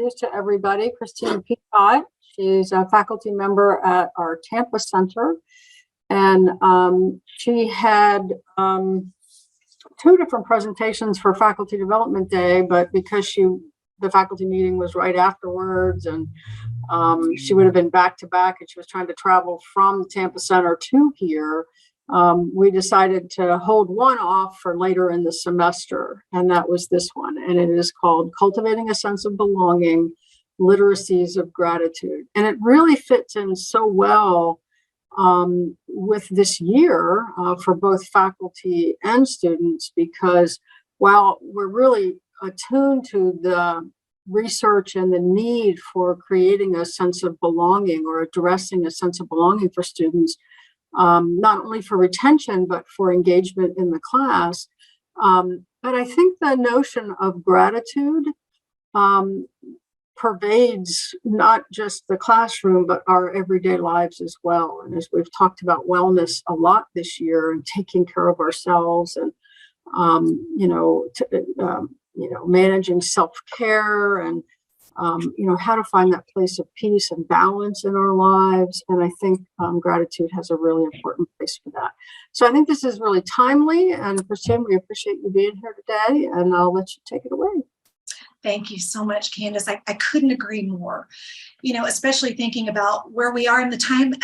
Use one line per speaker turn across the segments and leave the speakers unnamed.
introduce to everybody Christine Peacock. She's a faculty member at our Tampa Center, and she had two different presentations for Faculty Development Day, but because the faculty meeting was right afterwards, and she would have been back to back, and she was trying to travel from the Tampa Center to here. We decided to hold one off for later in the semester, and that was this one. And it is called Cultivating a Sense of Belonging, Literacies of Gratitude. And it really fits in so well with this year for both faculty and students, because while we're really attuned to the research and the need for creating a sense of belonging or addressing a sense of belonging for students, not only for retention, but for engagement in the class. But I think the notion of gratitude pervades not just the classroom, but our everyday lives as well. And as we've talked about wellness a lot this year, and taking care of ourselves, and managing self-care, and how to find that place of peace and balance in our lives. And I think gratitude has a really important place for that. So I think this is really timely. And Christine, we appreciate you being here today, and I'll let you take it away.
Thank you so much, Candace. I couldn't agree more, especially thinking about where we are in the time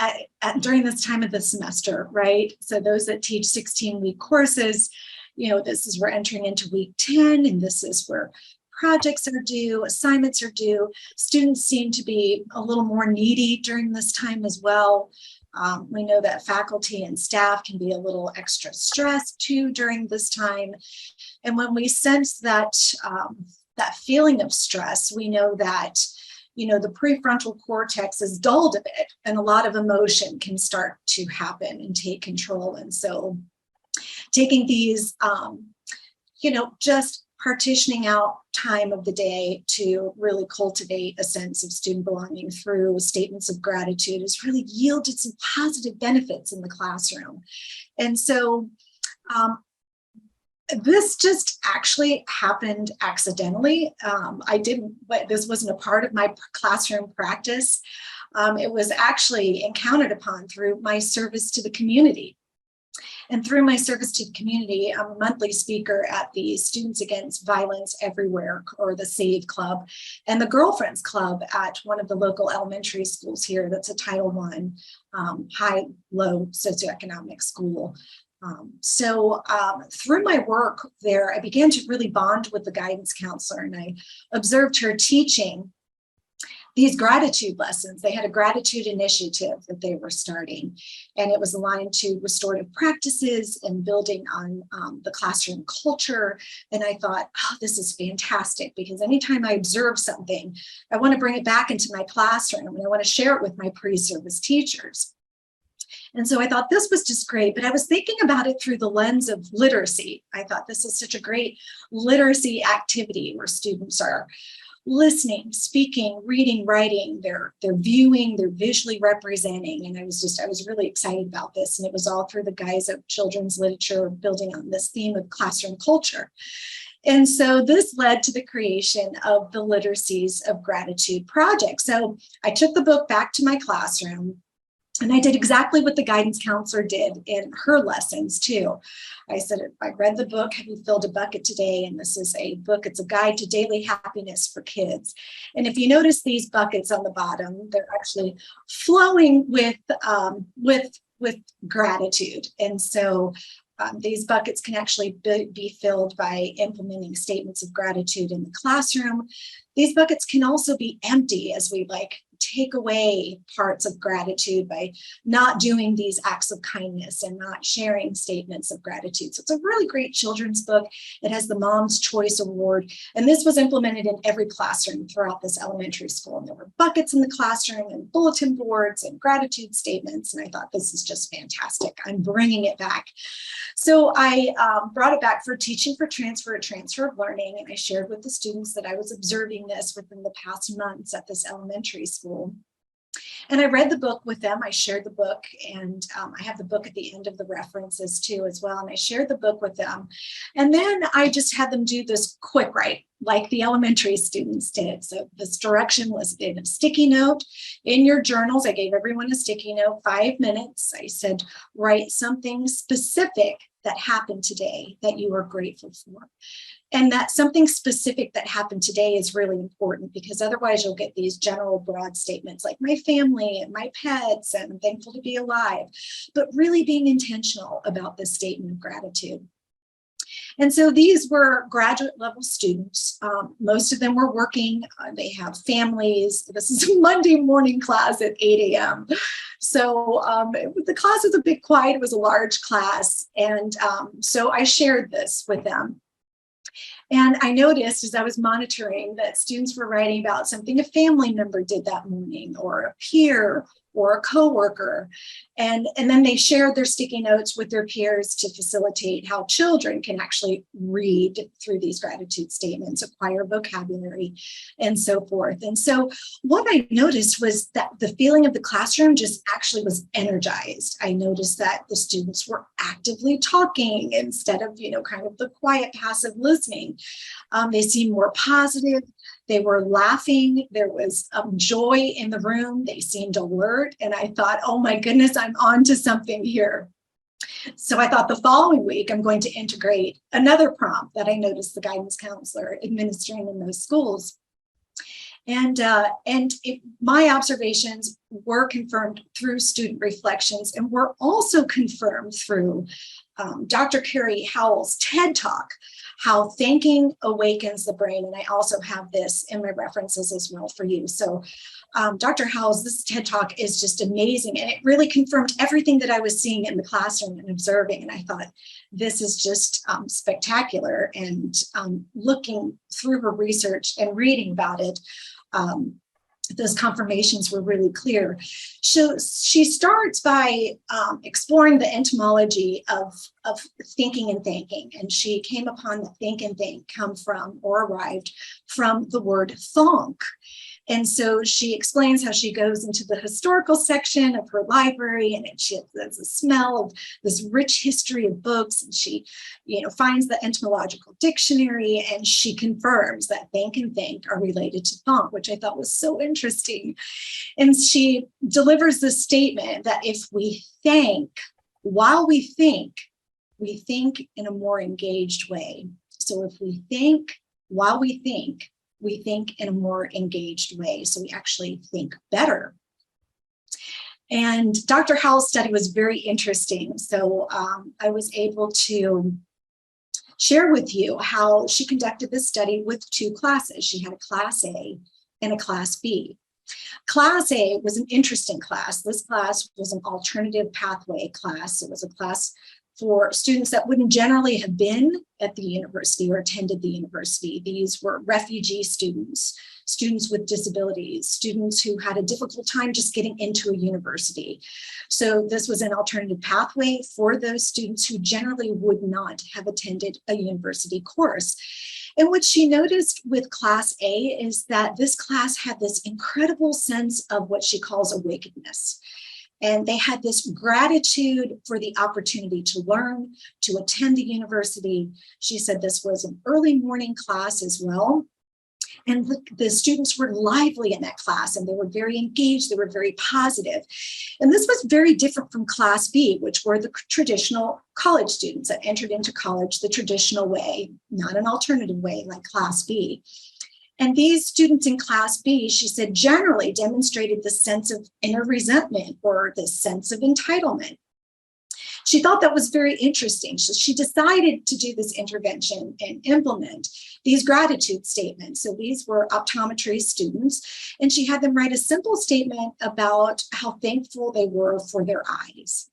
during this time of the semester, right? So those that teach 16-week courses, we're entering into week 10, and this is where projects are due, assignments are due. Students seem to be a little more needy during this time as well. We know that faculty and staff can be a little extra stressed too during this time. And when we sense that feeling of stress, we know that the prefrontal cortex is dulled a bit, and a lot of emotion can start to happen and take control. And so taking these, just partitioning out time of the day to really cultivate a sense of student belonging through statements of gratitude has really yielded some positive benefits in the classroom. And so this just actually happened accidentally. This wasn't a part of my classroom practice. It was actually encountered upon through my service to the community. And through my service to the community, I'm a monthly speaker at the Students Against Violence Everywhere, or the SAVE Club, and the Girlfriends Club at one of the local elementary schools here. That's a Title I high-low socioeconomic school. Through my work there, I began to really bond with the guidance counselor, and I observed her teaching these gratitude lessons. They had a gratitude initiative that they were starting, and it was aligned to restorative practices and building on the classroom culture. And I thought, this is fantastic, because anytime I observe something, I want to bring it back into my classroom, and I want to share it with my pre-service teachers. And so I thought this was just great, but I was thinking about it through the lens of literacy. I thought this is such a great literacy activity where students are listening, speaking, reading, writing, they're viewing, they're visually representing. And I was really excited about this. And it was all through the guise of children's literature, building on this theme of classroom culture. And so this led to the creation of the Literacies of Gratitude project. So I took the book back to my classroom, and I did exactly what the guidance counselor did in her lessons too. I said, I read the book, Have You Filled a Bucket Today? And this is a book, it's a guide to daily happiness for kids. And if you notice these buckets on the bottom, they're actually flowing with gratitude. And so these buckets can actually be filled by implementing statements of gratitude in the classroom. These buckets can also be empty as we take away parts of gratitude by not doing these acts of kindness and not sharing statements of gratitude. So it's a really great children's book. It has the Mom's Choice Award, and this was implemented in every classroom throughout this elementary school. And there were buckets in the classroom and bulletin boards and gratitude statements, and I thought, this is just fantastic. I'm bringing it back. So I brought it back for Teaching for Transfer, a transfer of learning, and I shared with the students that I was observing this within the past months at this elementary school. And I read the book with them. I shared the book, and I have the book at the end of the references too as well. And I shared the book with them. And then I just had them do this quick write, like the elementary students did. So this direction was in a sticky note in your journals. I gave everyone a sticky note, 5 minutes. I said, write something specific that happened today that you are grateful for. And that something specific that happened today is really important, because otherwise you'll get these general broad statements like my family and my pets and I'm thankful to be alive, but really being intentional about this statement of gratitude. And so these were graduate level students. Most of them were working. They have families. This is a Monday morning class at 8 a.m. So the class was a bit quiet. It was a large class. And so I shared this with them. And I noticed as I was monitoring that students were writing about something a family member did that morning, or a peer, or a coworker. And then they shared their sticky notes with their peers to facilitate how children can actually read through these gratitude statements, acquire vocabulary, and so forth. And so what I noticed was that the feeling of the classroom just actually was energized. I noticed that the students were actively talking instead of, kind of the quiet, passive listening. They seemed more positive. They were laughing. There was joy in the room. They seemed alert. And I thought, oh my goodness, I'm on to something here. So I thought the following week, I'm going to integrate another prompt that I noticed the guidance counselor administering in those schools. And my observations were confirmed through student reflections, and were also confirmed through Dr. Carrie Howell's TED Talk, How Thanking Awakens the Brain. And I also have this in my references as well for you. So Dr. Howell's, this TED Talk is just amazing. And it really confirmed everything that I was seeing in the classroom and observing. And I thought, this is just spectacular. And looking through her research and reading about it, those confirmations were really clear. So she starts by exploring the etymology of thinking and thanking. And she came upon that think and thank come from, or arrived from, the word thonk. And so she explains how she goes into the historical section of her library, and there's a smell of this rich history of books. And she, finds the etymological dictionary, and she confirms that thank and thank are related to thonk, which I thought was so interesting. And she delivers this statement that if we thank while we think in a more engaged way. So if we think while we think in a more engaged way. So we actually think better. And Dr. Howell's study was very interesting. So I was able to share with you how she conducted this study with 2 classes. She had a class A and a class B. Class A was an interesting class. This class was an alternative pathway class. It was a class for students that wouldn't generally have been at the university or attended the university. These were refugee students, students with disabilities, students who had a difficult time just getting into a university. So this was an alternative pathway for those students who generally would not have attended a university course. And what she noticed with class A is that this class had this incredible sense of what she calls awakeness. And they had this gratitude for the opportunity to learn, to attend the university. She said this was an early morning class as well. And the students were lively in that class, and they were very engaged, they were very positive. And this was very different from class B, which were the traditional college students that entered into college the traditional way, not an alternative way like class B. And these students in class B, she said, generally demonstrated the sense of inner resentment or the sense of entitlement. She thought that was very interesting. So she decided to do this intervention and implement these gratitude statements. So these were optometry students, and she had them write a simple statement about how thankful they were for their eyes.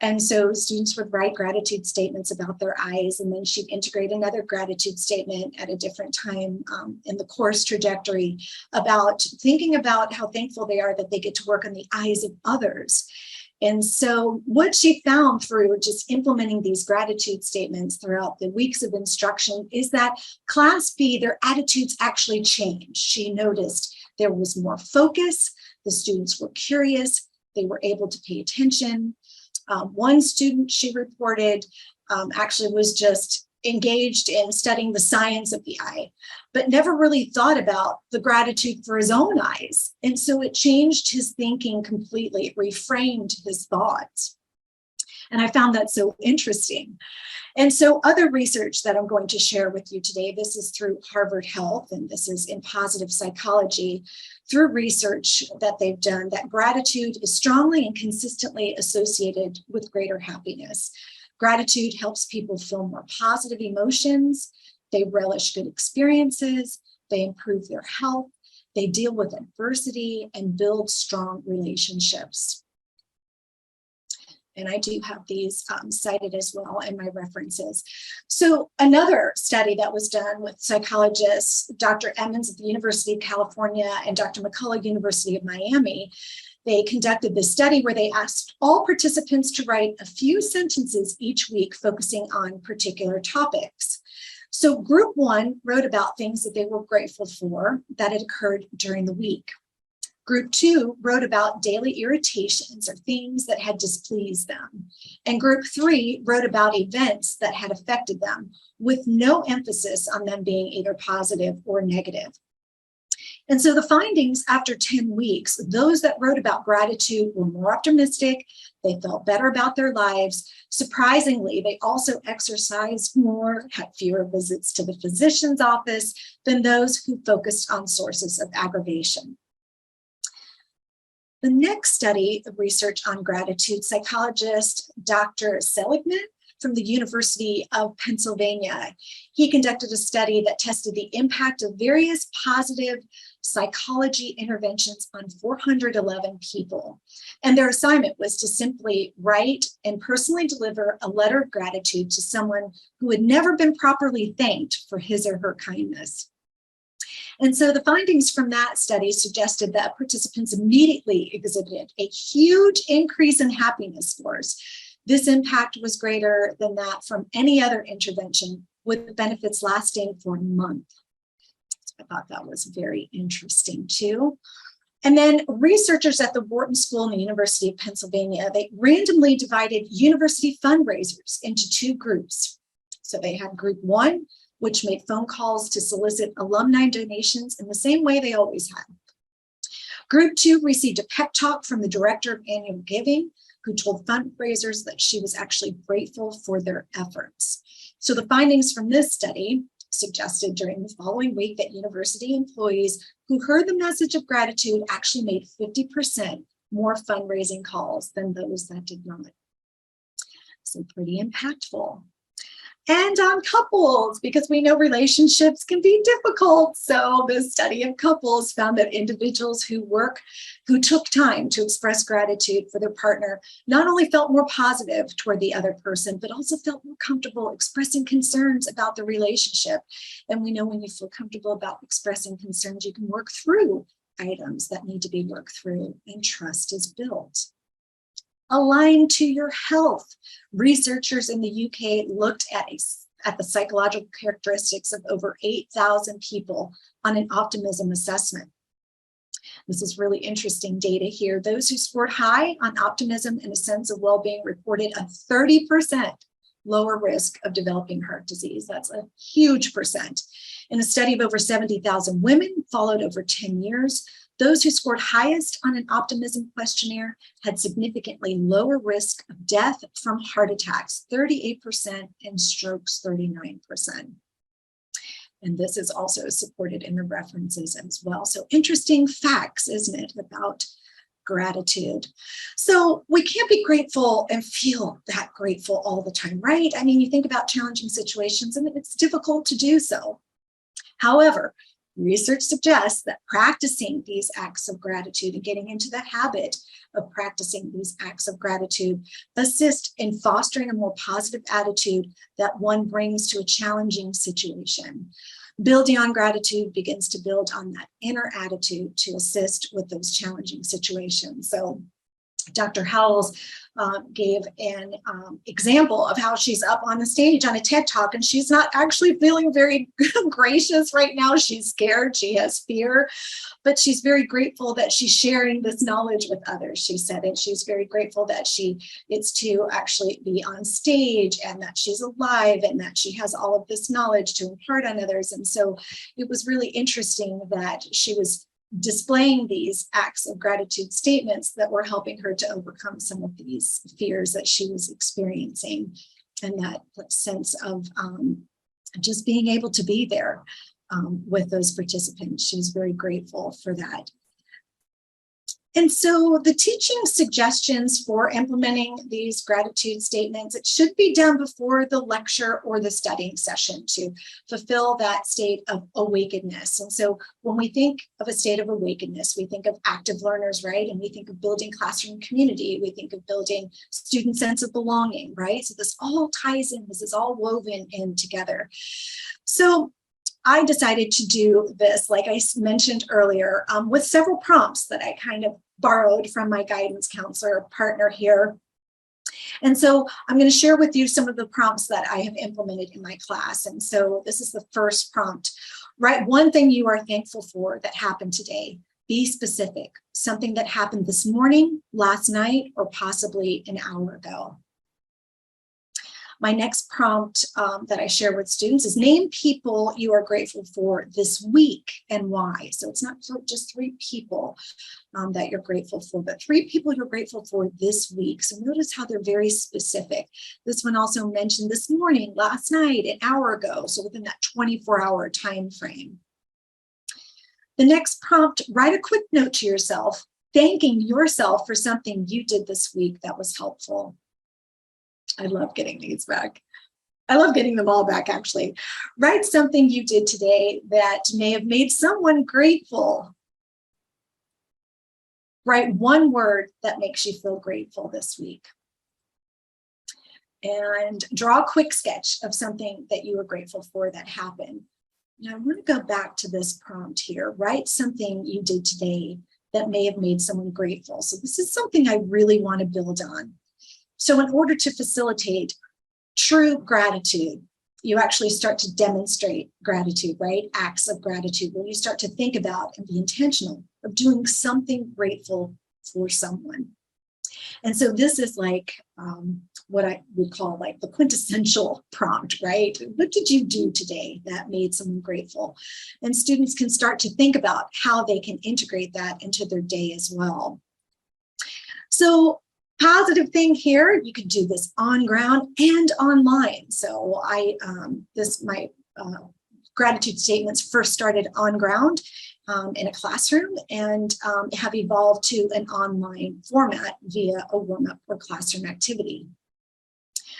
And so students would write gratitude statements about their eyes, and then she'd integrate another gratitude statement at a different time in the course trajectory about thinking about how thankful they are that they get to work on the eyes of others. And so what she found through just implementing these gratitude statements throughout the weeks of instruction is that class B, their attitudes actually changed. She noticed there was more focus. The The students were curious. They were able to pay attention. One student, she reported, actually was just engaged in studying the science of the eye, but never really thought about the gratitude for his own eyes. And so it changed his thinking completely. It reframed his thoughts. And I found that so interesting. And so other research that I'm going to share with you today, this is through Harvard Health, and this is in positive psychology, through research that they've done, that gratitude is strongly and consistently associated with greater happiness. Gratitude helps people feel more positive emotions. They relish good experiences. They improve their health. They deal with adversity and build strong relationships. And I do have these cited as well in my references. So another study that was done with psychologists, Dr. Emmons at the University of California and Dr. McCullough, University of Miami, they conducted this study where they asked all participants to write a few sentences each week focusing on particular topics. So group one wrote about things that they were grateful for that had occurred during the week. Group two wrote about daily irritations or things that had displeased them. And group three wrote about events that had affected them with no emphasis on them being either positive or negative. And so the findings after 10 weeks, those that wrote about gratitude were more optimistic. They felt better about their lives. Surprisingly, they also exercised more, had fewer visits to the physician's office than those who focused on sources of aggravation. The next study of research on gratitude, psychologist Dr. Seligman from the University of Pennsylvania, he conducted a study that tested the impact of various positive psychology interventions on 411 people. And their assignment was to simply write and personally deliver a letter of gratitude to someone who had never been properly thanked for his or her kindness. And so the findings from that study suggested that participants immediately exhibited a huge increase in happiness scores. This impact was greater than that from any other intervention, with benefits lasting for a month. So I thought that was very interesting too. And then researchers at the Wharton School and the University of Pennsylvania, they randomly divided university fundraisers into two groups. So they had group one, which made phone calls to solicit alumni donations in the same way they always had. Group two received a pep talk from the director of annual giving, who told fundraisers that she was actually grateful for their efforts. So the findings from this study suggested during the following week that university employees who heard the message of gratitude actually made 50% more fundraising calls than those that did not. So pretty impactful. And on couples, because we know relationships can be difficult. So the study of couples found that individuals who took time to express gratitude for their partner not only felt more positive toward the other person, but also felt more comfortable expressing concerns about the relationship. And we know when you feel comfortable about expressing concerns, you can work through items that need to be worked through, and trust is built. Aligned to your health. Researchers in the UK looked at the psychological characteristics of over 8,000 people on an optimism assessment. This is really interesting data here. Those who scored high on optimism and a sense of well-being reported a 30% lower risk of developing heart disease. That's a huge percent. In a study of over 70,000 women followed over 10 years, those who scored highest on an optimism questionnaire had significantly lower risk of death from heart attacks, 38%, and strokes, 39%. And this is also supported in the references as well. So interesting facts, isn't it, about gratitude. So we can't be grateful and feel that grateful all the time, right? I mean, you think about challenging situations and it's difficult to do so. However, research suggests that practicing these acts of gratitude and getting into the habit of practicing these acts of gratitude assist in fostering a more positive attitude that one brings to a challenging situation. Building on gratitude begins to build on that inner attitude to assist with those challenging situations. So Dr. Howells gave an example of how she's up on the stage on a TED Talk, and she's not actually feeling very gracious right now. She's scared, she has fear, but she's very grateful that she's sharing this knowledge with others, she said, and she's very grateful that she gets to actually be on stage and that she's alive and that she has all of this knowledge to impart on others. And so it was really interesting that she was displaying these acts of gratitude statements that were helping her to overcome some of these fears that she was experiencing, and that sense of just being able to be there with those participants. She was very grateful for that. And so the teaching suggestions for implementing these gratitude statements, it should be done before the lecture or the studying session to fulfill that state of awakeness. And so when we think of a state of awakeness, we think of active learners, right? And we think of building classroom community. We think of building student sense of belonging, right? So this all ties in, this is all woven in together. So I decided to do this, like I mentioned earlier, with several prompts that I kind of borrowed from my guidance counselor partner here. And so I'm going to share with you some of the prompts that I have implemented in my class. And so this is the first prompt. Write one thing you are thankful for that happened today. Be specific. Something that happened this morning, last night, or possibly an hour ago. My next prompt that I share with students is name people you are grateful for this week and why. So it's not just 3 people that you're grateful for, but 3 people you're grateful for this week. So notice how they're very specific. This one also mentioned this morning, last night, an hour ago, so within that 24-hour time frame. The next prompt, write a quick note to yourself, thanking yourself for something you did this week that was helpful. I love getting these back. I love getting them all back, actually. Write something you did today that may have made someone grateful. Write one word that makes you feel grateful this week. And draw a quick sketch of something that you were grateful for that happened. Now, I want to go back to this prompt here. Write something you did today that may have made someone grateful. So this is something I really want to build on. So in order to facilitate true gratitude, you actually start to demonstrate gratitude, right? Acts of gratitude, where you start to think about and be intentional of doing something grateful for someone. And so this is like what I would call like the quintessential prompt, right? What did you do today that made someone grateful? And students can start to think about how they can integrate that into their day as well. So positive thing here, you could do this on ground and online. So my gratitude statements first started on ground in a classroom and have evolved to an online format via a warm-up or classroom activity.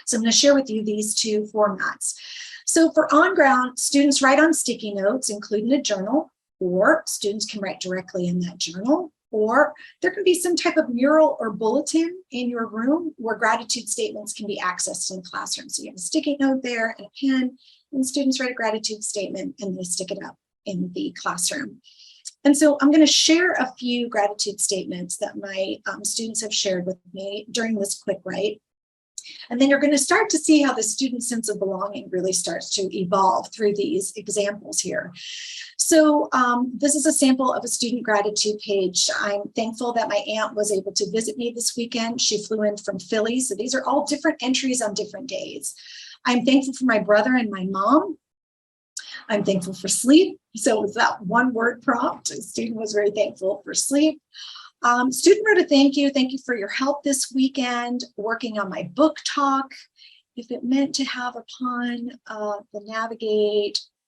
So I'm going to share with you these 2 formats. So for on ground, students write on sticky notes, including a journal, or students can write directly in that journal. Or there can be some type of mural or bulletin in your room where gratitude statements can be accessed in classrooms. So you have a sticky note there and a pen, and students write a gratitude statement and they stick it up in the classroom. And so I'm going to share a few gratitude statements that my students have shared with me during this quick write. And then you're going to start to see how the student sense of belonging really starts to evolve through these examples here. So this is a sample of a student gratitude page. I'm thankful that my aunt was able to visit me this weekend. She flew in from Philly. So these are all different entries on different days. I'm thankful for my brother and my mom. I'm thankful for sleep. So with that one word prompt, a student was very thankful for sleep. Student wrote a thank you for your help this weekend, working on my book talk. If it meant to have upon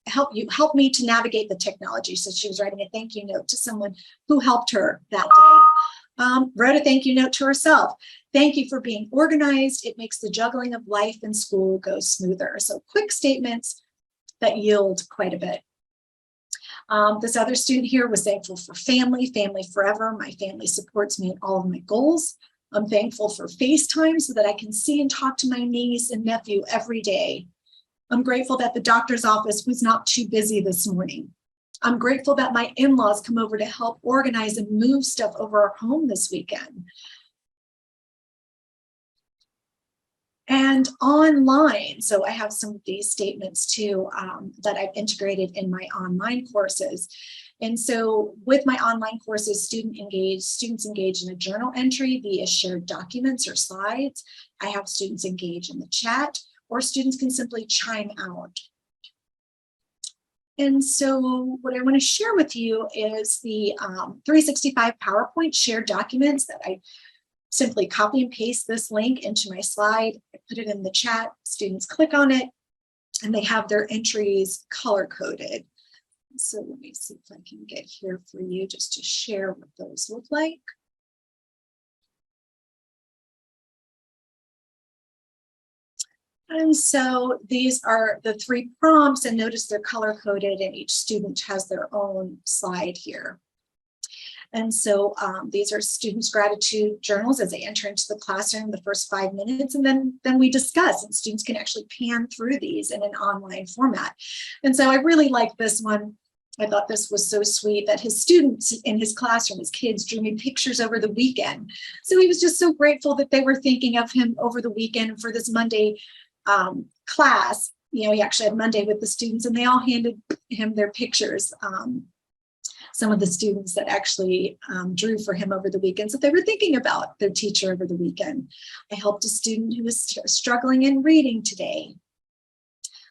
help me to navigate the technology. So she was writing a thank you note to someone who helped her that day. Wrote a thank you note to herself. Thank you for being organized. It makes the juggling of life and school go smoother. So quick statements that yield quite a bit. This other student here was thankful for family forever. My family supports me in all of my goals. I'm thankful for FaceTime so that I can see and talk to my niece and nephew every day. I'm grateful that the doctor's office was not too busy this morning. I'm grateful that my in-laws come over to help organize and move stuff over our home this weekend. and online. So I have some of these statements too that I've integrated in my online courses. And so with my online courses, students engage in a journal entry via shared documents or slides. I have students engage in the chat, or students can simply chime out. And so what I want to share with you is the 365 PowerPoint shared documents that I simply copy and paste this link into my slide. I put it in the chat, students click on it, and they have their entries color coded. So let me see if I can get here for you just to share what those look like. And so these are the 3 prompts, and notice they're color coded, and each student has their own slide here. And so these are students' gratitude journals as they enter into the classroom the first 5 minutes, and then we discuss, and students can actually pan through these in an online format. And so I really like this one. I thought this was so sweet that his students in his classroom, his kids, drew me pictures over the weekend. So he was just so grateful that they were thinking of him over the weekend for this Monday class. You know, he actually had Monday with the students, and they all handed him their pictures. Some of the students that actually drew for him over the weekend. So they were thinking about their teacher over the weekend. I helped a student who was struggling in reading today.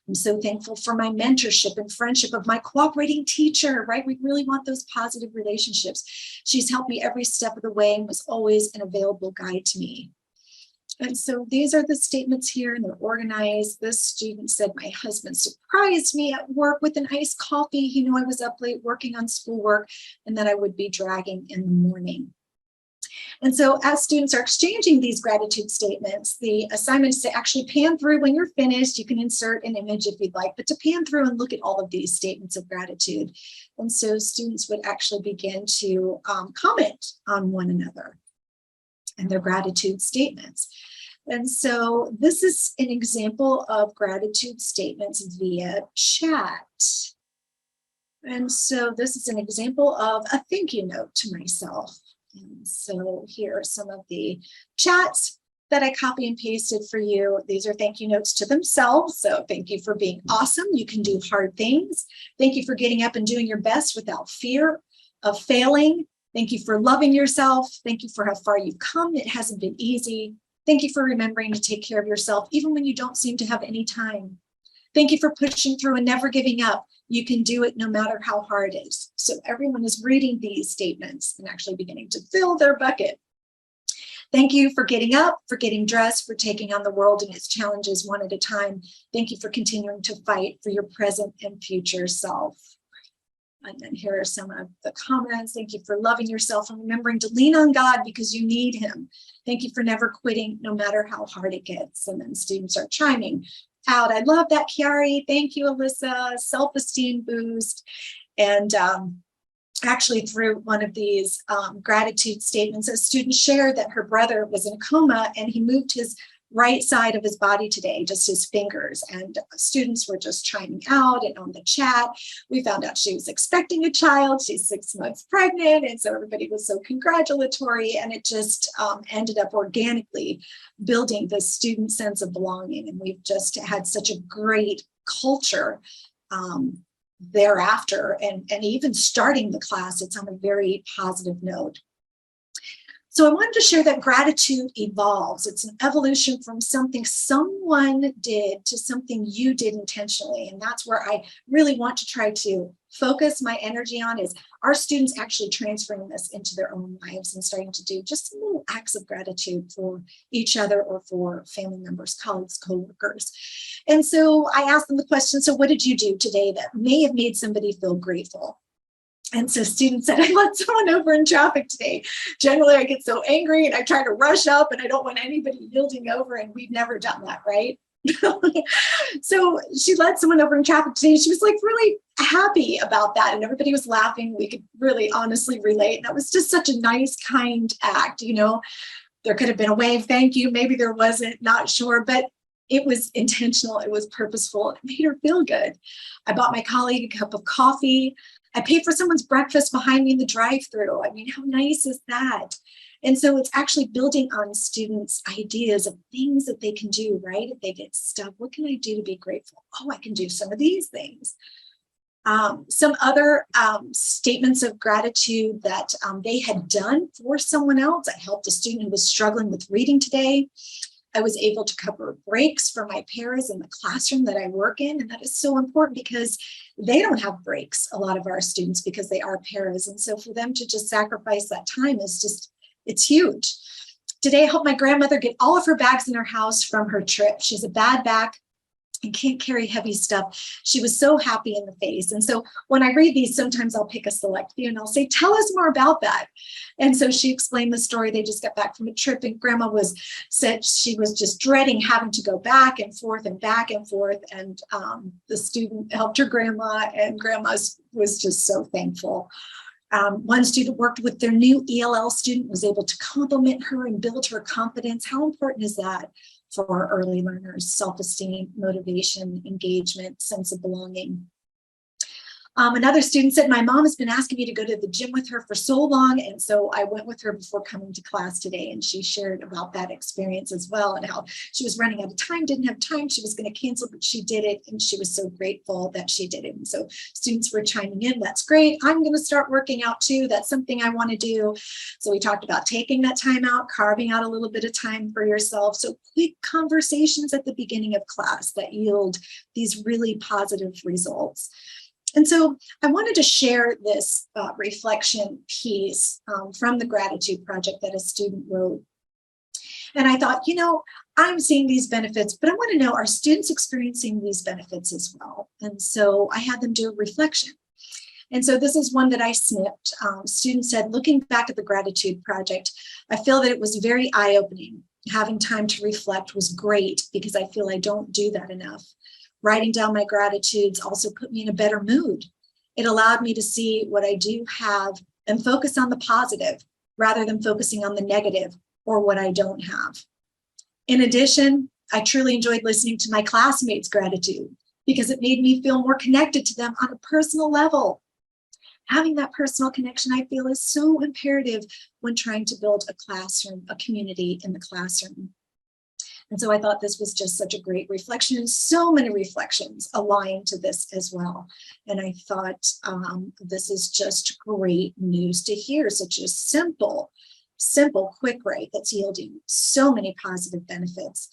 I'm so thankful for my mentorship and friendship of my cooperating teacher, right? We really want those positive relationships. She's helped me every step of the way and was always an available guide to me. And so these are the statements here, and they're organized. This student said, my husband surprised me at work with an iced coffee. He knew I was up late working on schoolwork and that I would be dragging in the morning. And so as students are exchanging these gratitude statements, the assignment is to actually pan through. When you're finished, you can insert an image if you'd like, but to pan through and look at all of these statements of gratitude. And so students would actually begin to comment on one another and their gratitude statements. And so this is an example of gratitude statements via chat. And so this is an example of a thank you note to myself. And so here are some of the chats that I copy and pasted for you. These are thank you notes to themselves. So thank you for being awesome. You can do hard things. Thank you for getting up and doing your best without fear of failing. Thank you for loving yourself. Thank you for how far you've come. It hasn't been easy. Thank you for remembering to take care of yourself, even when you don't seem to have any time. Thank you for pushing through and never giving up. You can do it no matter how hard it is. So everyone is reading these statements and actually beginning to fill their bucket. Thank you for getting up, for getting dressed, for taking on the world and its challenges one at a time. Thank you for continuing to fight for your present and future self. And then here are some of the comments. Thank you for loving yourself and remembering to lean on God because you need him. Thank you for never quitting, no matter how hard it gets. And then students are chiming out. I love that, Kiari. Thank you, Alyssa. Self-esteem boost. And actually through one of these gratitude statements, a student shared that her brother was in a coma and he moved his right side of his body today, just his fingers, and students were just chiming out. And on the chat, we found out she was expecting a child. She's 6 months pregnant, and so everybody was so congratulatory, and it just ended up organically building this student sense of belonging. And we've just had such a great culture thereafter, and even starting the class, it's on a very positive note. So I wanted to share that gratitude evolves. It's an evolution from something someone did to something you did intentionally. And that's where I really want to try to focus my energy on, is our students actually transferring this into their own lives and starting to do just some little acts of gratitude for each other or for family members, colleagues, coworkers. And so I asked them the question, so what did you do today that may have made somebody feel grateful? And so students said, I let someone over in traffic today. Generally, I get so angry and I try to rush up and I don't want anybody yielding over, and we've never done that, right? So she let someone over in traffic today. She was like really happy about that, and everybody was laughing. We could really honestly relate. And that was just such a nice, kind act. You know, there could have been a wave, thank you. Maybe there wasn't, not sure, but it was intentional. It was purposeful. It made her feel good. I bought my colleague a cup of coffee. I paid for someone's breakfast behind me in the drive-thru. I mean, how nice is that? And so it's actually building on students' ideas of things that they can do, right? If they get stuck, what can I do to be grateful? Oh, I can do some of these things. Some other statements of gratitude that they had done for someone else. I helped a student who was struggling with reading today. I was able to cover breaks for my paras in the classroom that I work in. And that is so important because they don't have breaks, a lot of our students, because they are paras. And so for them to just sacrifice that time is just, it's huge. Today, I helped my grandmother get all of her bags in her house from her trip. She has a bad back and can't carry heavy stuff. She was so happy in the face. And so when I read these, sometimes I'll pick a select few and I'll say, tell us more about that. And so she explained the story. They just got back from a trip and grandma said she was just dreading having to go back and forth and back and forth. And the student helped her grandma, and grandma was just so thankful. One student worked with their new ELL student, was able to compliment her and build her confidence. How important is that for early learners? Self-esteem, motivation, engagement, sense of belonging. Another student said, my mom has been asking me to go to the gym with her for so long. And so I went with her before coming to class today. And she shared about that experience as well, and how she was running out of time, didn't have time. She was going to cancel, but she did it. And she was so grateful that she did it. And so students were chiming in. That's great. I'm going to start working out too. That's something I want to do. So we talked about taking that time out, carving out a little bit of time for yourself. So quick conversations at the beginning of class that yield these really positive results. And so I wanted to share this reflection piece from the gratitude project that a student wrote. And I thought, I'm seeing these benefits, but I want to know, are students experiencing these benefits as well? And so I had them do a reflection. And so this is one that I snipped. Students said, looking back at the gratitude project, I feel that it was very eye-opening. Having time to reflect was great because I feel I don't do that enough. Writing down my gratitudes also put me in a better mood. It allowed me to see what I do have and focus on the positive rather than focusing on the negative or what I don't have. In addition, I truly enjoyed listening to my classmates' gratitude because it made me feel more connected to them on a personal level. Having that personal connection, I feel, is so imperative when trying to build a classroom, a community in the classroom. And so I thought this was just such a great reflection, and so many reflections align to this as well. And I thought this is just great news to hear, such a simple, quick write that's yielding so many positive benefits.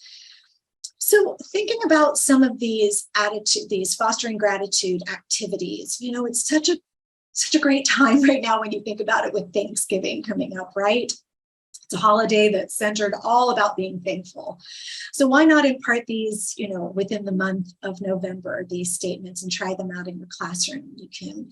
So thinking about some of these fostering gratitude activities, it's such a great time right now when you think about it with Thanksgiving coming up, right? It's a holiday that's centered all about being thankful. So why not impart these, within the month of November, these statements, and try them out in your classroom? You can,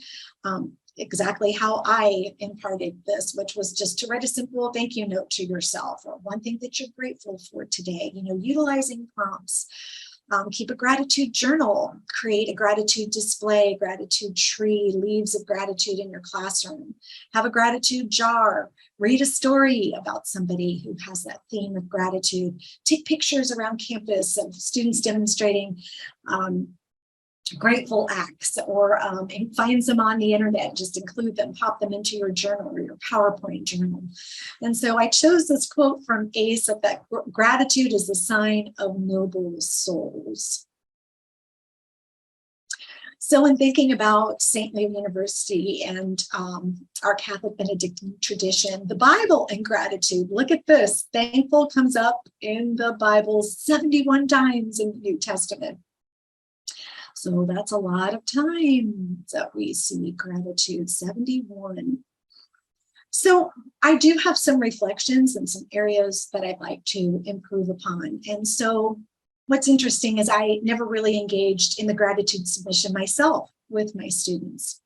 exactly how I imparted this, which was just to write a simple thank you note to yourself, or one thing that you're grateful for today, utilizing prompts. Keep a gratitude journal, create a gratitude display, gratitude tree, leaves of gratitude in your classroom. Have a gratitude jar, read a story about somebody who has that theme of gratitude. Take pictures around campus of students demonstrating grateful acts, or find them on the internet, just include them, pop them into your journal or your PowerPoint journal. And so I chose this quote from Ace of that gratitude is the sign of noble souls. So in thinking about St. Mary University and our Catholic Benedictine tradition, the Bible and gratitude, look at this, thankful comes up in the Bible 71 times in the New Testament. So that's a lot of time that we see gratitude, 71. So I do have some reflections and some areas that I'd like to improve upon. And so what's interesting is I never really engaged in the gratitude submission myself with my students.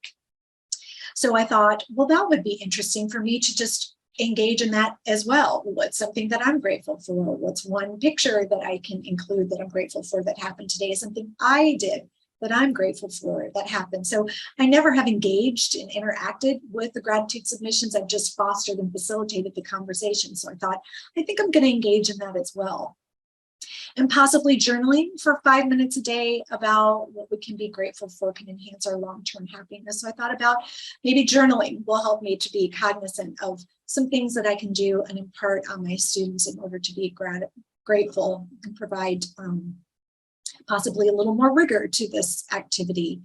So I thought, well, that would be interesting for me to just engage in that as well. What's something that I'm grateful for? What's one picture that I can include that I'm grateful for that happened today? Something I did that I'm grateful for that happened. So I never have engaged and interacted with the gratitude submissions. I've just fostered and facilitated the conversation. So I thought, I think I'm going to engage in that as well. And possibly journaling for 5 minutes a day about what we can be grateful for can enhance our long-term happiness. So I thought about maybe journaling will help me to be cognizant of some things that I can do and impart on my students in order to be grateful and provide possibly a little more rigor to this activity.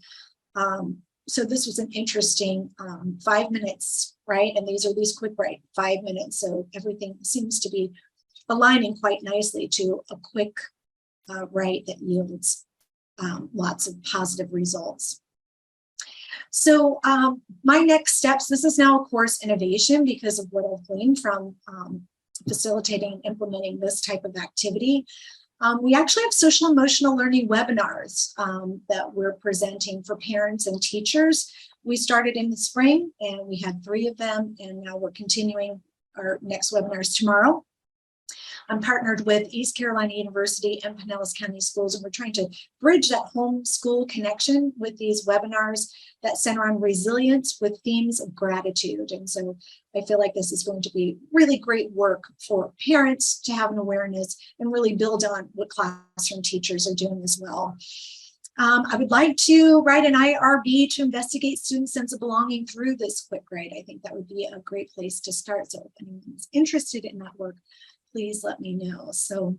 So this was an interesting 5 minutes, right? And these are these quick write 5 minutes. So everything seems to be aligning quite nicely to a quick write that yields lots of positive results. So my next steps, this is now a course innovation because of what I've gleaned from facilitating and implementing this type of activity. We actually have social emotional learning webinars that we're presenting for parents and teachers. We started in the spring and we had 3 of them, and now we're continuing our next webinars tomorrow. I'm partnered with East Carolina University and Pinellas County Schools, and we're trying to bridge that homeschool connection with these webinars that center on resilience with themes of gratitude. And so I feel like this is going to be really great work for parents to have an awareness and really build on what classroom teachers are doing as well. I would like to write an IRB to investigate student sense of belonging through this quick write. I think that would be a great place to start. So if anyone's interested in that work, please let me know. So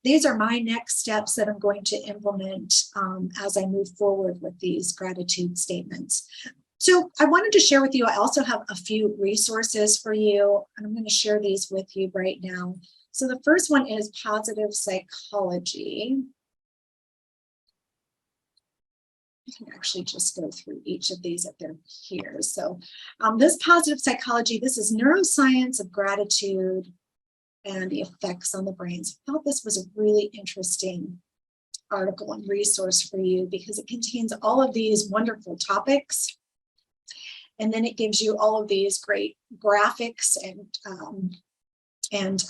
these are my next steps that I'm going to implement as I move forward with these gratitude statements. So I wanted to share with you, I also have a few resources for you, and I'm going to share these with you right now. So the first one is positive psychology. I can actually just go through each of these if they're here. So this positive psychology, this is neuroscience of gratitude and the effects on the brains. I thought this was a really interesting article and resource for you because it contains all of these wonderful topics. And then it gives you all of these great graphics and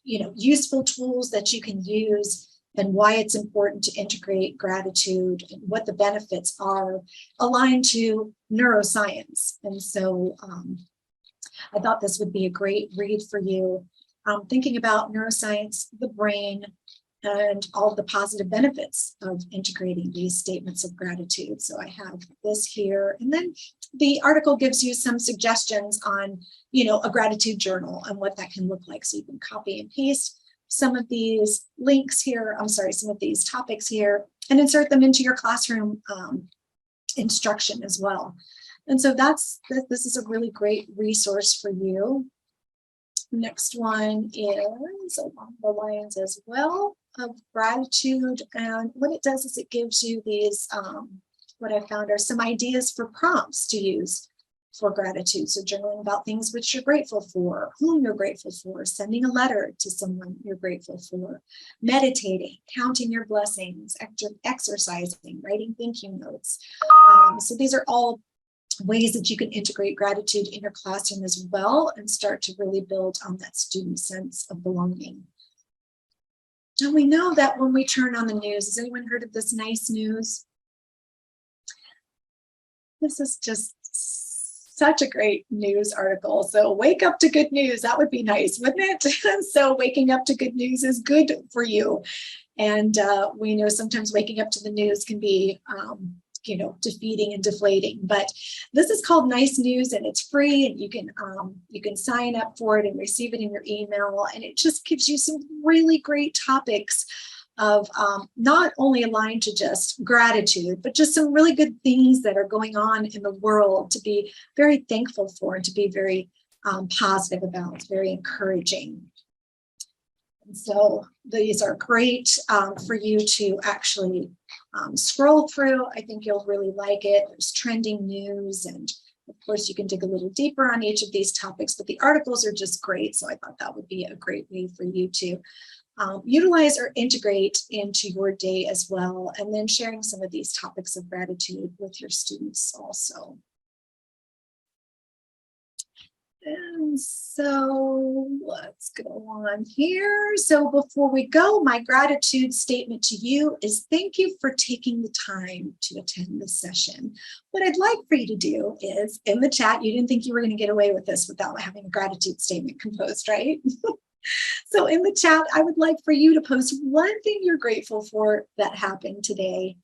you know, useful tools that you can use, and why it's important to integrate gratitude and what the benefits are aligned to neuroscience. And so I thought this would be a great read for you. Thinking about neuroscience, the brain, and all the positive benefits of integrating these statements of gratitude. So I have this here, and then the article gives you some suggestions on, you know, a gratitude journal and what that can look like. So you can copy and paste some of these links here, some of these topics here, and insert them into your classroom instruction as well. And so this is a really great resource for you. Next one is along the lines as well of gratitude, and what it does is it gives you these, what I found are some ideas for prompts to use for gratitude. So journaling about things which you're grateful for, whom you're grateful for, sending a letter to someone you're grateful for, meditating, counting your blessings, exercising, writing thank you notes. So these are all ways that you can integrate gratitude in your classroom as well and start to really build on that student sense of belonging. And we know that when we turn on the news, has anyone heard of this nice news? This is just such a great news article. So wake up to good news. That would be nice, wouldn't it? So waking up to good news is good for you. And we know sometimes waking up to the news can be you know, defeating and deflating, but this is called Nice News, and it's free, and you can sign up for it and receive it in your email, and it just gives you some really great topics of not only aligned to just gratitude, but just some really good things that are going on in the world to be very thankful for and to be very positive about. It's very encouraging. And so these are great for you to actually scroll through. I think you'll really like it. There's trending news, and of course you can dig a little deeper on each of these topics, but the articles are just great. So I thought that would be a great way for you to utilize or integrate into your day as well, and then sharing some of these topics of gratitude with your students also. And so let's go on here. So before we go, my gratitude statement to you is thank you for taking the time to attend this session. What I'd like for you to do is in the chat, you didn't think you were going to get away with this without having a gratitude statement composed, right? So in the chat, I would like for you to post one thing you're grateful for that happened today.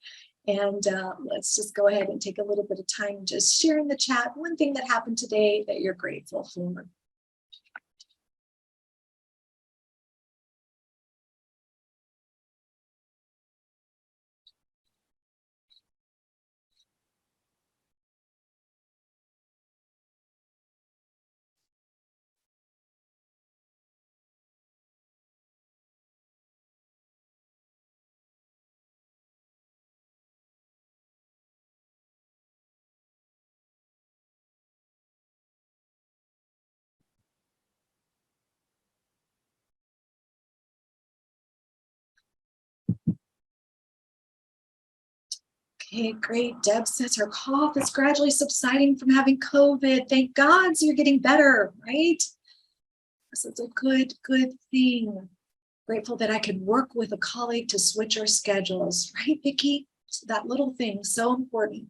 And let's just go ahead and take a little bit of time just share in the chat one thing that happened today that you're grateful for. Okay, great. Deb says her cough is gradually subsiding from having COVID. Thank God, so you're getting better, right? So it's a good thing. Grateful that I could work with a colleague to switch our schedules, right, Vicki? So that little thing, so important.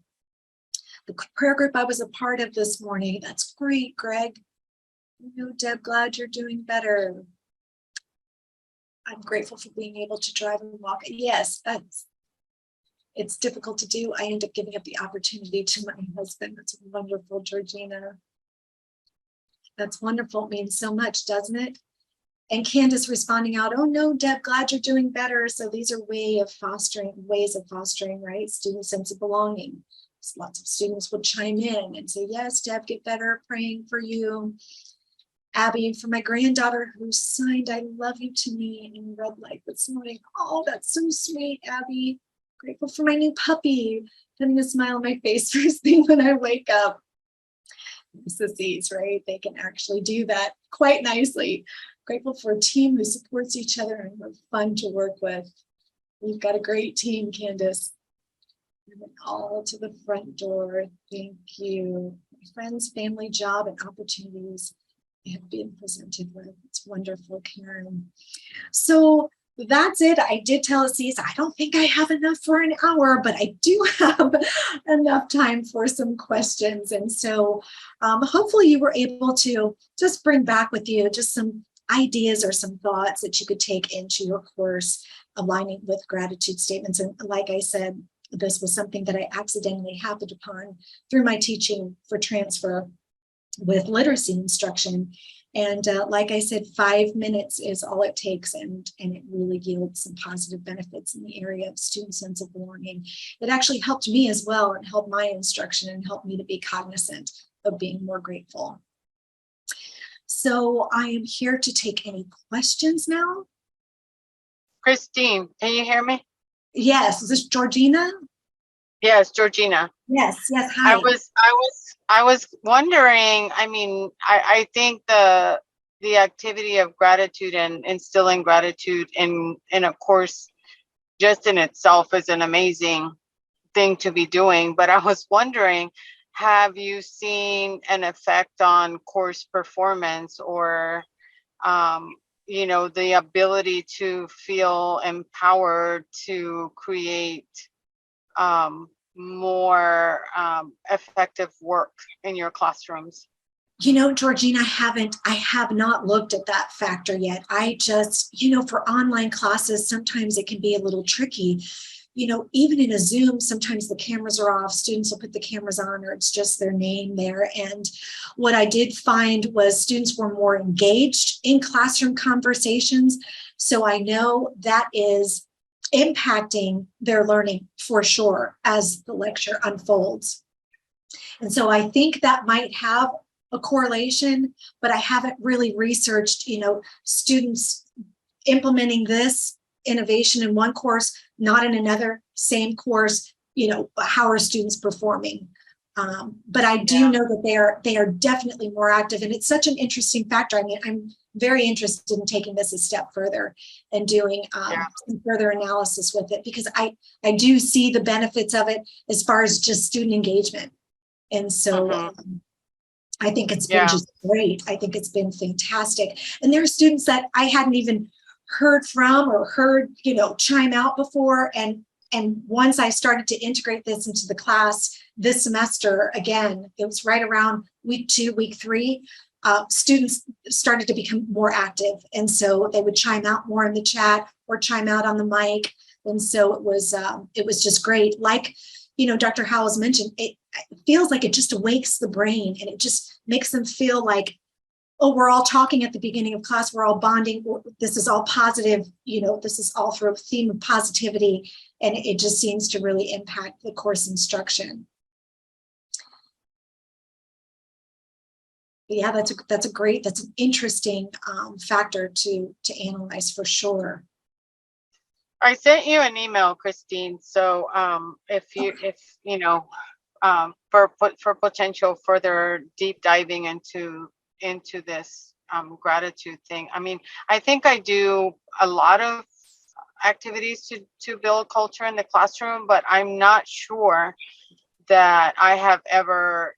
The prayer group I was a part of this morning, that's great, Greg. You know, Deb, glad you're doing better. I'm grateful for being able to drive and walk. Yes, it's difficult to do. I end up giving up the opportunity to my husband. That's wonderful, Georgina. That's wonderful. It means so much, doesn't it? And Candace responding out, oh no, Deb, glad you're doing better. So these are ways of fostering, right? Student sense of belonging. So lots of students would chime in and say, yes, Deb, get better, praying for you. Abby, for my granddaughter who signed I love you to me in red light this morning. Oh, that's so sweet, Abby. Grateful for my new puppy, putting a smile on my face first thing when I wake up. Sissies, right? They can actually do that quite nicely. Grateful for a team who supports each other and are fun to work with. We've got a great team, Candace. And then all to the front door. Thank you. My friends, family, job, and opportunities have been presented with. It's wonderful, Karen. So that's it. I did tell Aziz, I don't think I have enough for an hour, but I do have enough time for some questions. And so hopefully you were able to just bring back with you just some ideas or some thoughts that you could take into your course, aligning with gratitude statements. And like I said, this was something that I accidentally happened upon through my teaching for transfer with literacy instruction. And like I said, 5 minutes is all it takes, and it really yields some positive benefits in the area of student sense of belonging. It actually helped me as well, and helped my instruction, and helped me to be cognizant of being more grateful. So I am here to take any questions now.
Christine, can you hear me?
Yes, is this Georgina?
Yes, Georgina.
Yes, hi.
I was wondering, I mean, I think the activity of gratitude and instilling gratitude in a course just in itself is an amazing thing to be doing. But I was wondering, have you seen an effect on course performance, or you know, the ability to feel empowered to create more effective work in your classrooms?
You know, Georgina, I have not looked at that factor yet. I just, you know, for online classes, sometimes it can be a little tricky. You know, even in a Zoom, sometimes the cameras are off, students will put the cameras on, or it's just their name there. And what I did find was students were more engaged in classroom conversations. So I know that is impacting their learning for sure as the lecture unfolds. And so I think that might have a correlation, but I haven't really researched, you know, students implementing this innovation in one course, not in another, same course, you know, how are students performing? But I do know that they are definitely more active, and it's such an interesting factor. I mean, I'm very interested in taking this a step further and doing some further analysis with it, because I do see the benefits of it as far as just student engagement. And so I think it's been just great. I think it's been fantastic. And there are students that I hadn't even heard from or heard, you know, chime out before. And once I started to integrate this into the class this semester, again, it was right around week 2, week 3, students started to become more active. And so they would chime out more in the chat or chime out on the mic. And so it was just great. Like, Dr. Howells mentioned, it feels like it just awakes the brain, and it just makes them feel like, oh, we're all talking at the beginning of class, we're all bonding, this is all positive, this is all through a theme of positivity, and it just seems to really impact the course instruction. But yeah, that's an interesting factor to analyze for sure.
I sent you an email, Christine. So for potential further deep diving into this gratitude thing. I mean, I think I do a lot of activities to build culture in the classroom, but I'm not sure that I have ever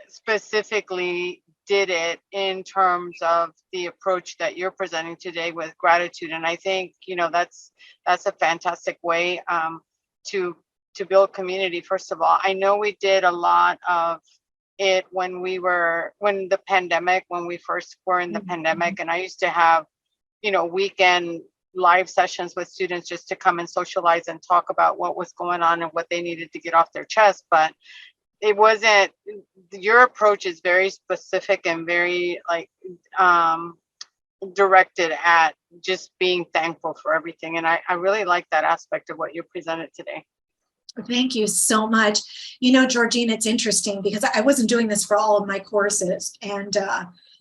specifically did it in terms of the approach that you're presenting today with gratitude. And I think, that's a fantastic way to build community. First of all, I know we did a lot of it when we first were in the pandemic, and I used to have, weekend live sessions with students just to come and socialize and talk about what was going on and what they needed to get off their chest. But it wasn't, your approach is very specific and very directed at just being thankful for everything. And I really like that aspect of what you presented today.
Thank you so much. Georgine, it's interesting because I wasn't doing this for all of my courses. And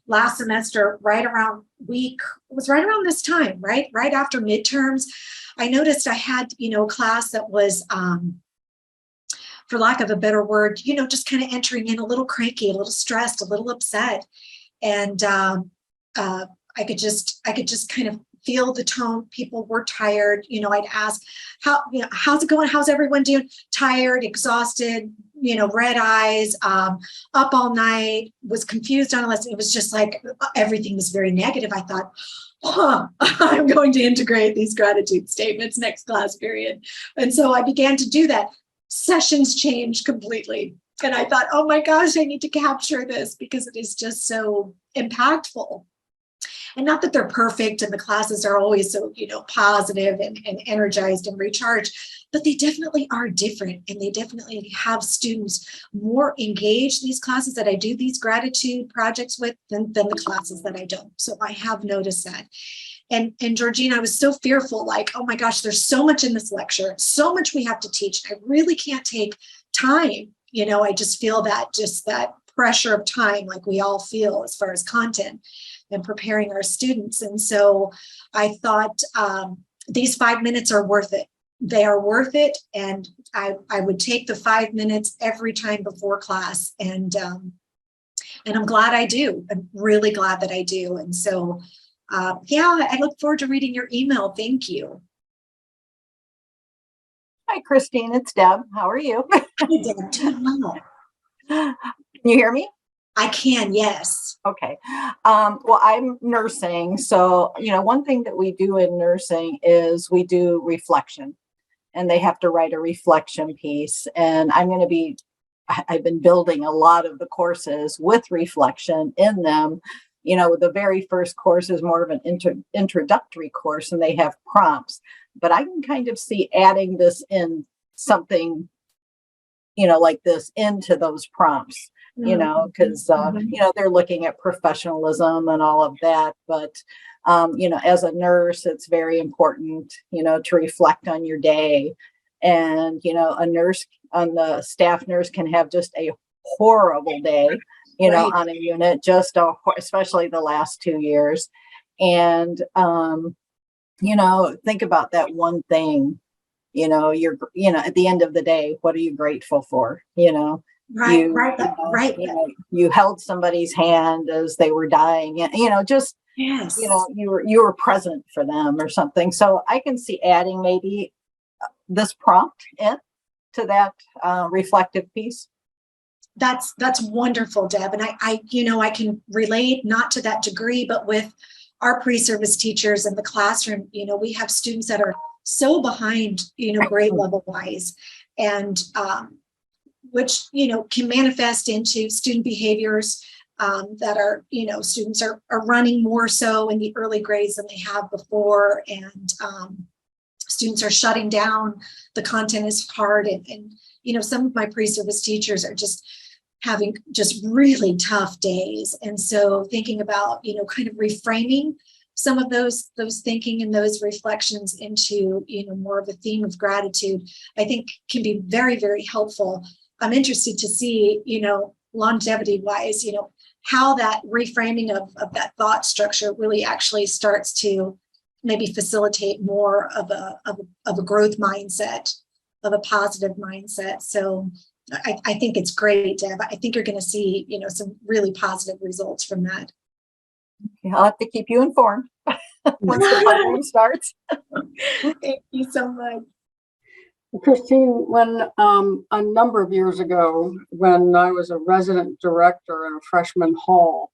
last semester, right around this time, right after midterms, I noticed I had, a class that was, for lack of a better word, just kind of entering in a little cranky, a little stressed, a little upset. And I could just kind of feel the tone. People were tired. I'd ask, how's it going? How's everyone doing? Tired, exhausted, red eyes, up all night, was confused on a lesson. It was just like everything was very negative. I thought, I'm going to integrate these gratitude statements next class period. And so I began to do that. Sessions changed completely. And I thought, oh my gosh, I need to capture this because it is just so impactful. And not that they're perfect and the classes are always so, positive and energized and recharged, but they definitely are different. And they definitely have students more engaged, these classes that I do these gratitude projects with, than the classes that I don't. So I have noticed that. And Georgine, I was so fearful, like, oh my gosh, there's so much in this lecture, so much we have to teach. I really can't take time. I just feel that pressure of time, like we all feel as far as content and preparing our students. And so I thought these 5 minutes are worth it. They are worth it. And I would take the 5 minutes every time before class. And I'm glad I do. I'm really glad that I do. And so, I look forward to reading your email. Thank you.
Hi, Christine. It's Deb. How are you?
Hi, Deb. Doing well.
Can you hear me?
I can, yes.
Okay. Well, I'm nursing. So, one thing that we do in nursing is we do reflection, and they have to write a reflection piece. And I've been building a lot of the courses with reflection in them. The very first course is more of an introductory course, and they have prompts. But I can kind of see adding this in something, like this into those prompts, because, they're looking at professionalism and all of that. But, as a nurse, it's very important, to reflect on your day. And, the staff nurse can have just a horrible day,
Right.
on a unit, especially the last 2 years. And, think about that one thing, at the end of the day, what are you grateful for?
Right.
You held somebody's hand as they were dying, and, just,
Yes.
you were present for them or something. So I can see adding maybe this prompt in to that reflective piece.
That's wonderful, Deb. And I can relate, not to that degree, but with our pre-service teachers in the classroom, we have students that are so behind, grade level wise, and which, can manifest into student behaviors, that are, students are running more so in the early grades than they have before. And students are shutting down. The content is hard. And some of my pre-service teachers are just having just really tough days. And so thinking about, kind of reframing some of those thinking and those reflections into, more of a theme of gratitude, I think can be very, very helpful. I'm interested to see, longevity wise, how that reframing of that thought structure really actually starts to maybe facilitate more of a growth mindset, of a positive mindset. So I think it's great, Deb. I think you're going to see, some really positive results from that.
I'll have to keep you informed once the program starts.
Thank you so much.
Christine, when a number of years ago, when I was a resident director in a freshman hall,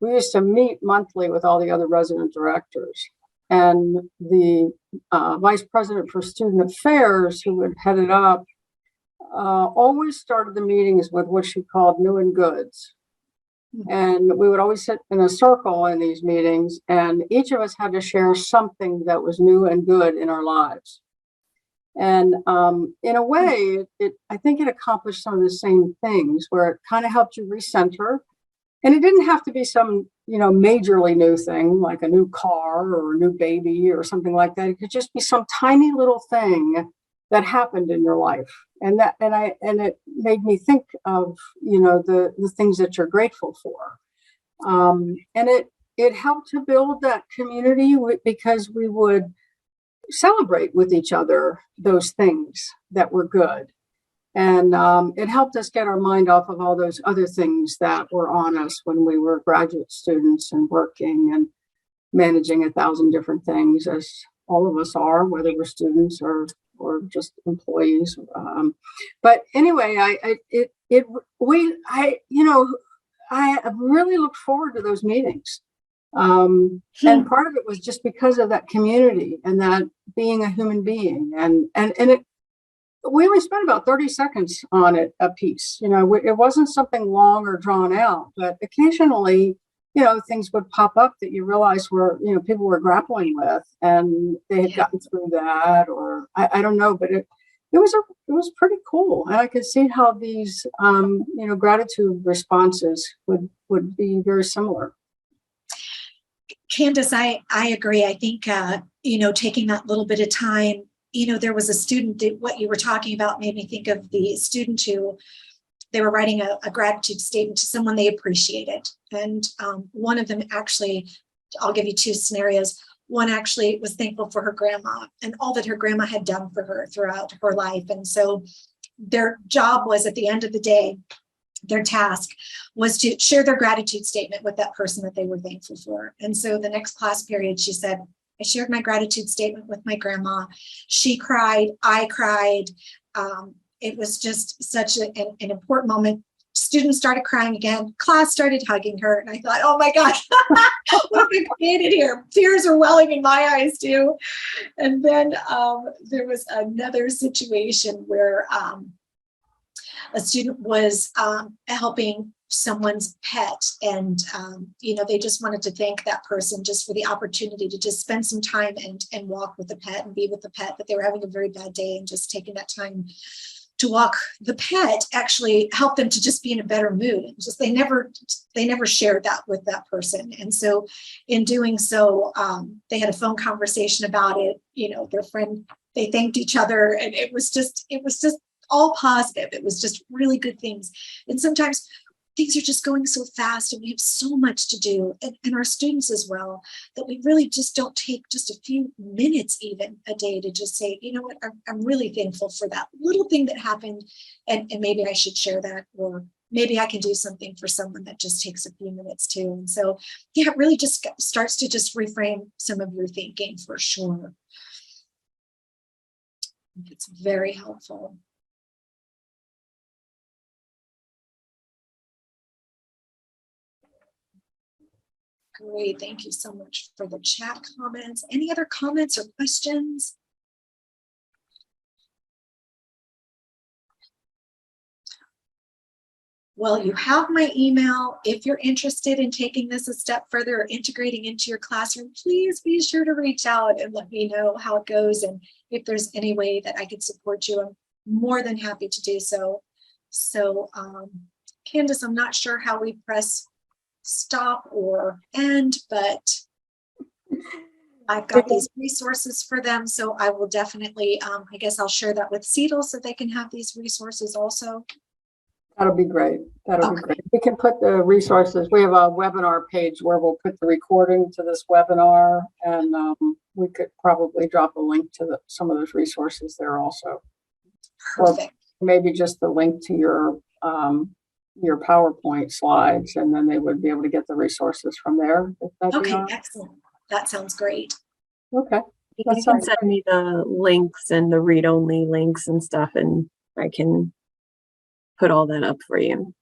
we used to meet monthly with all the other resident directors. And the vice president for student affairs, who had headed up, always started the meetings with what she called new and goods. And we would always sit in a circle in these meetings, and each of us had to share something that was new and good in our lives. And in a way, I think it accomplished some of the same things, where it kind of helped you recenter. And it didn't have to be some, majorly new thing like a new car or a new baby or something like that. It could just be some tiny little thing that happened in your life. And it made me think of, the things that you're grateful for. And it helped to build that community because we would celebrate with each other those things that were good. And it helped us get our mind off of all those other things that were on us when we were graduate students and working and managing 1,000 different things, as all of us are, whether we're students or just employees. But anyway, I really looked forward to those meetings. And part of it was just because of that community and that being a human being, and we only spent about 30 seconds on it a piece. It wasn't something long or drawn out, but occasionally, things would pop up that you realize were, people were grappling with, and they had gotten through that, or I don't know, but it was pretty cool. And I could see how these, gratitude responses would be very similar.
Candace, I agree. I think, taking that little bit of time, there was a student that what you were talking about made me think of the student who they were writing a gratitude statement to someone they appreciated. And one of them actually, I'll give you two scenarios. One actually was thankful for her grandma and all that her grandma had done for her throughout her life. And so their job was, at the end of the day, their task was to share their gratitude statement with that person that they were thankful for. And so the next class period, she said, I shared my gratitude statement with my grandma. She cried, I cried. It was just such an important moment. Students started crying again. Class started hugging her. And I thought, oh my gosh, what have we created here? Tears are welling in my eyes too. And then there was another situation where a student was helping someone's pet, and they just wanted to thank that person just for the opportunity to just spend some time and walk with the pet and be with the pet, but they were having a very bad day, and just taking that time to walk the pet actually helped them to just be in a better mood. It was just they never shared that with that person. And so in doing so, they had a phone conversation about it. Their friend, they thanked each other, and it was just all positive. It was just really good things. And sometimes things are just going so fast, and we have so much to do, and our students as well, that we really just don't take just a few minutes even a day to just say, you know what, I'm really thankful for that little thing that happened, and maybe I should share that, or maybe I can do something for someone that just takes a few minutes too. And so, yeah, it really just starts to just reframe some of your thinking for sure. It's very helpful. Great, thank you so much for the chat comments. Any other comments or questions? Well, you have my email. If you're interested in taking this a step further or integrating into your classroom, please be sure to reach out and let me know how it goes. And if there's any way that I could support you, I'm more than happy to do so. So, Candace, I'm not sure how we press stop or end, but I've got these resources for them. So I will definitely, I guess I'll share that with CETL so they can have these resources also.
That'll be great. That'll be
Okay.
great. We can put the resources. We have a webinar page where we'll put the recording to this webinar, and we could probably drop a link to some of those resources there also.
Perfect.
Or maybe just the link to your PowerPoint slides, and then they would be able to get the resources from there. If that'd be
Okay,
all right.
excellent. That sounds great.
Okay.
You
That
can
sounds
send me the links and the read-only links and stuff, and I can put all that up for you.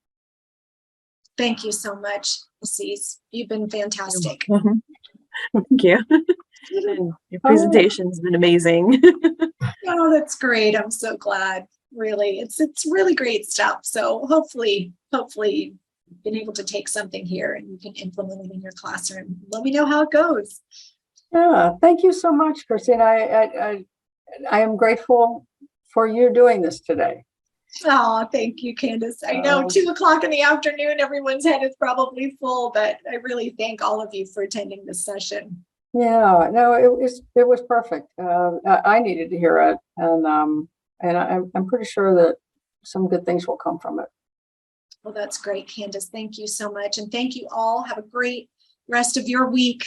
Thank you so much, Louise. You've been fantastic.
Thank you. And your presentation's been amazing.
Oh, that's great. I'm so glad. Really, it's really great stuff. So hopefully you've been able to take something here and you can implement it in your classroom. Let me know how it goes.
Yeah, thank you so much, Christine. I am grateful for you doing this today.
Oh, thank you, Candace. I know 2 o'clock in the afternoon, everyone's head is probably full, but I really thank all of you for attending this session.
Yeah, no, it was perfect. I needed to hear it, and I'm pretty sure that some good things will come from it.
Well, that's great, Candace. Thank you so much. And thank you all. Have a great rest of your week.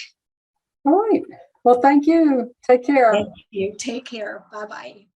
All right. Well, thank you. Take care.
Thank you. Take care. Bye-bye.